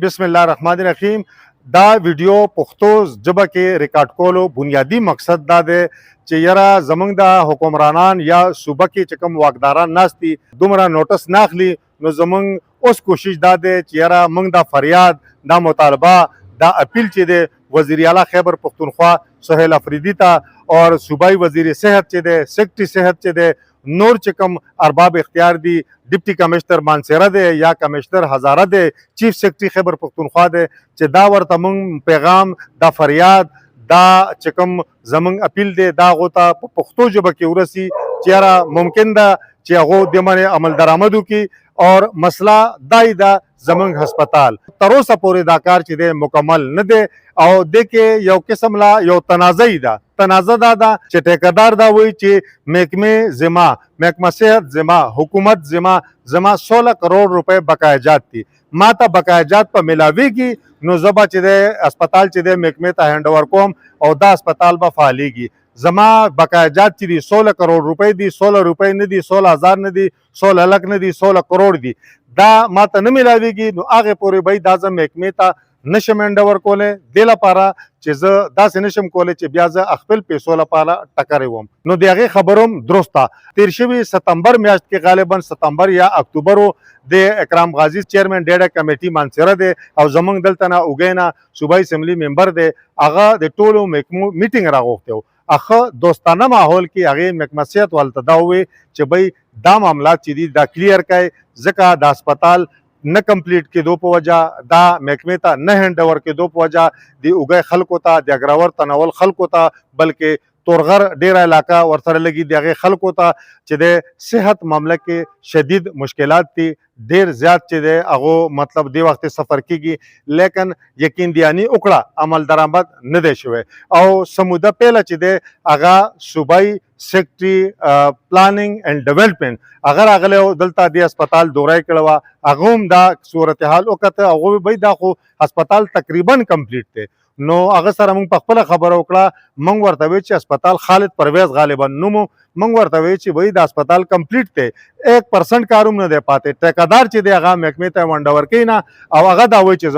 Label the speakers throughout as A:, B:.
A: بسم الله الرحمن الرحیم. دا ویډیو پښتو ژبه کې ریکارډ کولو بنیادی مقصد دا دی چې یاره زمونږ د حکمرانان یا صوبه کې چې کوم واکداران ناست دي دومره نوټس نه اخلي، نو زمونږ اوس کوشش دا دی چې یاره موږ دا فریاد، دا مطالبه، دا اپیل چې دی وزیر اعلی خیبر پختونخوا سہیل افریدی ته اور صوبائی وزیر صحت چې دی، سیکرټری صحت چې دی، نور چې کوم ارباب اختیار دي، ډپټي کمشنر مانسیره دی یا کمشنر هزاره دی، چیف سیکرټری خیبر پختونخوا دی، چې دا ورته مونږ پیغام، دا فریاد، دا چې کوم زمونږ اپیل دی دا هغو ته په پښتو ژبه کې ورسي چې یاره ممکن ده چې هغو دې باندې عمل درآمد وکړي. اور مسله دای دا زمونږ هسپتال تر اوسه پورې دا کار چې دی مکمل نه دی او دې کې یو قسم لا یو تنازعي ده. تنازع دا ده چې ټیکدار دا وایي چې محکمې زما، محکمه صحت زما، حکومت زما 16 کروڑ روپے بقایجات دي، ما ته بقایجات په ملاویږي نو زه به چې دی هسپتال چې دی محکمې ته هینډ اوور کوم او دا هسپتال به فعالیږي. زما بقایجات چې دي 16 کروڑ روپے دي، 16 روپے نه دي، 16,000 نه دي، 16 لک نه دي، 16 کروڑ دي. دا ما ته نه ملاویږي نو هغې پورې به دا زه محکمې ته نشم هینډ اوور کولی، دې لپاره چې زه داسې نشم کولی چې بیا زه خپل پیسو لپاره ټکرې وم. نو د هغې خبر هم درست ده. تیر شوي ستمبر میاشت کې غالبا ستمبر یا اکتوبر د اکرام غازی چیرمن ډیډه کمیټي مانسیره دی او زمونږ دلته نه اوږی نه صوبایي اسمبلي ممبر دی، هغه د ټولو محکمو میټینګ راغوښتی و. هغه دوستانه ماحول کې هغې محکمه صحت والته دا وویل چې بھئی دا معاملات چې دي دا کلیر کړئ، ځکه د هسپتال نه کمپلیټ کېدو په وجه، دا محکمې ته نه هینډ اوور کېدو په وجه د اوږی خلکو ته، د اګراور تناول خلکو ته، بلکې تورغر ډیره علاقه ورسره لګي د هغې خلکو ته چې د صحت معامله کې شدید مشکلات دي، ډیر زیات چې دی هغو مطلب دی وخت سفر کېږي، لیکن یقین دیاني وکړه عمل درآمد نه دی شوی. او سموده پیله چې دی هغه صوبایي سیکرټري پلاننګ اینډ ډیولپمنټ هغه راغلی و، دلته د هسپتال دورای کړې وه، هغه هم دا صورتحال وکته، هغوی وایي دا خو هسپتال تقریبا کمپلیټ دی. نو هغه سره موږ په خپله خبره وکړه، موږ ورته وایي چې هسپتال خالد پرویز غالبا نوم و، موږ ورته وایي چې وایي د هسپتال کمپلیټ دی، 1% کار هم نه دی پاتې. ټیکدار چې دی هغه محکمې ته هینډ اوور کوي نه او هغه دا وایي چې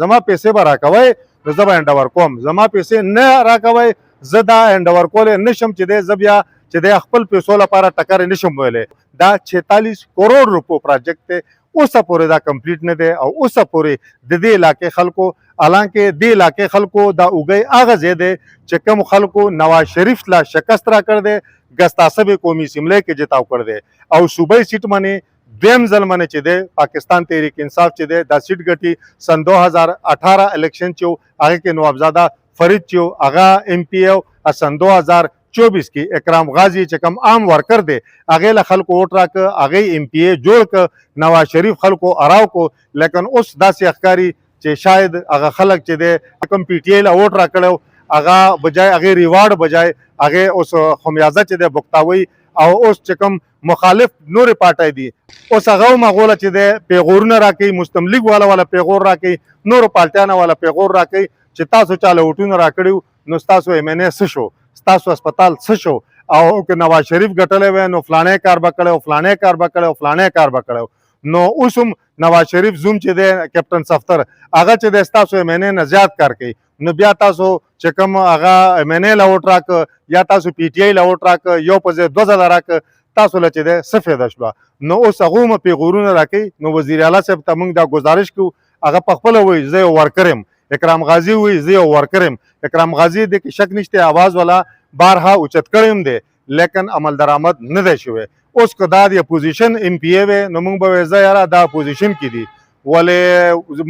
A: زما پیسې به راکوئ نو زه به هینډ اوور کوم، زما پیسې نه راکوئ زه دا هینډ اوور کولی نشم چې دی زه بیا چې دی خپل پیسو لپاره ټکرې نشم ویلی. دا 46 کروڑ روپو پراجیکټ دی، اوسه پورې دا کمپلیټ نه دی او اوسه پورې د دې علاقې خلکو، حالانکه دې علاقې خلکو دا اوږی هغه ځای دی چې کوم خلکو نواز شریف لا شکست راکړ دی، ګستاسب قومي اسمبلی کې جتاو کړ دی او صوبایي سیټ باندې دویم ځل باندې چې دی پاکستان تحریک انصاف چې دی دا سیټ ګټي. سن 2018 الیکشن چې و هغې کې نوابزاده فرید چې و هغه ایم پی او، سن 2024 کې اکرام غازی چې کوم عام ورکر دی هغې له خلکو ووټ راکړه، هغې ایم پی ای جوړ کړه، نواز شریف خلکو اراو کو، لیکن اوس داسې ښکاري چې شاید هغه خلک چې دی کوم پی ټي آی له ووټ راکړی هغه بجای هغې ریوارډ بجای هغې اوس خمیازه چې دی بوختاوي او اوس چې کوم مخالف نورې پارټۍ دي اوس هغه هم هغو له چې دی پیغورونه راکوي، مسلم لیګ والا پیغور راکوي، نورو پارټیانو والا پیغور راکوي چې تاسو چاله ووټونه راکړي نو ستاسو ایم این اے څه شو، ستاسو هسپتال څه شو، او که نواز شریف ګټلی وی نو فلانی کار به کړی او فلانی کار به کړی او فلانی کار به کړی. نو اوس هم نواز شریف زوم چې دی کیپټن صفتر هغه چې دی ستاسو ایم این اے نه زیات کار کوي، نو بیا تاسو چې کوم هغه ایم این اے له ووټ راکړه یا تاسو پی ټي آی له ووټ راکړه، یو په ځای 2 ځله راکړه، تاسو له چې دی څه فایده شوه. نو اوس هغو هم پیغورونه راکوي. نو وزیر اعلی صاحب ته موږ دا ګزارش کوو، هغه پخپله وایي زه یو ورکر یم، اکرام غازی وایي زه یو ورکر یم، اکرام غازی دې کې شک نشته آواز والا بارها اوچت کړی هم دی لیکن عمل درآمد نه دی شوی. اوس که دا د اپوزیشن ایم پی ای وی نو موږ به وایو زه یاره دا اپوزیشن کې دي، ولې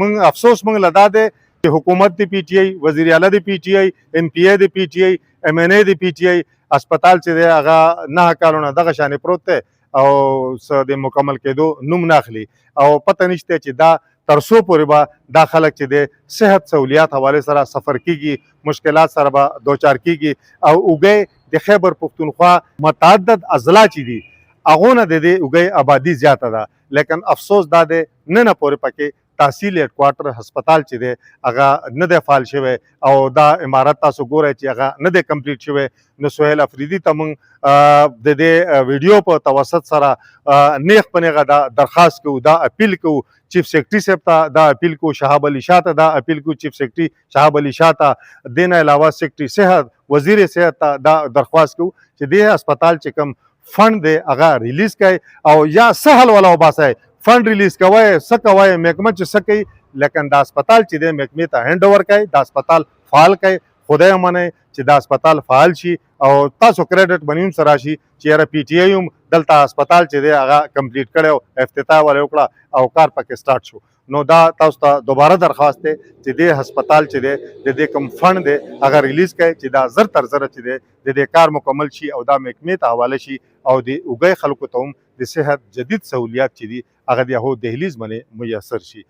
A: موږ افسوس موږ له دا دی چې حکومت د پی ټي آی، وزیر اعلی د پی ټي آی، ایم پی ای د پی ټي آی، ایم این اے د پی ټي آی، هسپتال چې دی هغه 9 کالونه دغه شانې پروت دی او څه د مکمل کېدو نوم نه اخلي او پته نشته چې دا تر څو پورې به دا خلک چې دی صحت سہولیات حوالې سره سفر کېږي، مشکلات سره به دوچار کېږي. او اوږی د خیبر پښتونخوا متعدد اضلاع چې دي هغو نه د دې اوږی آبادي زیاته ده، لیکن افسوس دا دی نن پورې پکې تحصیل هډ کوارټر هسپتال چې دی هغه نه دی فعال شوی او دا عمارت تاسو ګورئ چې هغه نه دی کمپلیټ شوی. نو سهیل افریدي ته موږ د دې ویډیو په توسط سره نیغ په نیغه دا درخواست کوو، دا اپیل کوو چیف سیکرټري صاحب ته، دا اپیل کوو شهاب علي شاه ته، دا اپیل کوو چیف سیکرټري شهاب علي شاه ته، دې نه علاوه سیکرټري صحت وزیر صحت ته دا درخواست کوو چې دې هسپتال چې کوم فنډ دی هغه ریلیز کړئ او یا سهل ولا وباسئ، فنډ ریلیز کوئ څه کوئ محکمه چې څه کوي، لیکن دا هسپتال چې دی محکمې ته هینډ اوور کړئ، دا هسپتال فعال کړئ. خدای ومنئ چې دا هسپتال فعال شي او تاسو کریډټ بنیم سره راشي چې یاره پی ټي آی هم دلته هسپتال چې دی هغه کمپلیټ کړی او افتتاح ولې وکړه او کار پکې سټارټ شو. نو دا تاسو ته دوباره درخواست دی چې دې هسپتال چې دی د دې کوم فنډ دی هغه ریلیز کړئ چې دا زر تر زره چې دی د دې کار مکمل شي او دا محکمې ته حواله شي او د اوږی خلکو ته هم د صحت جدید سہولیات چې دي هغه د هغو دهلیز باندې میسر شي.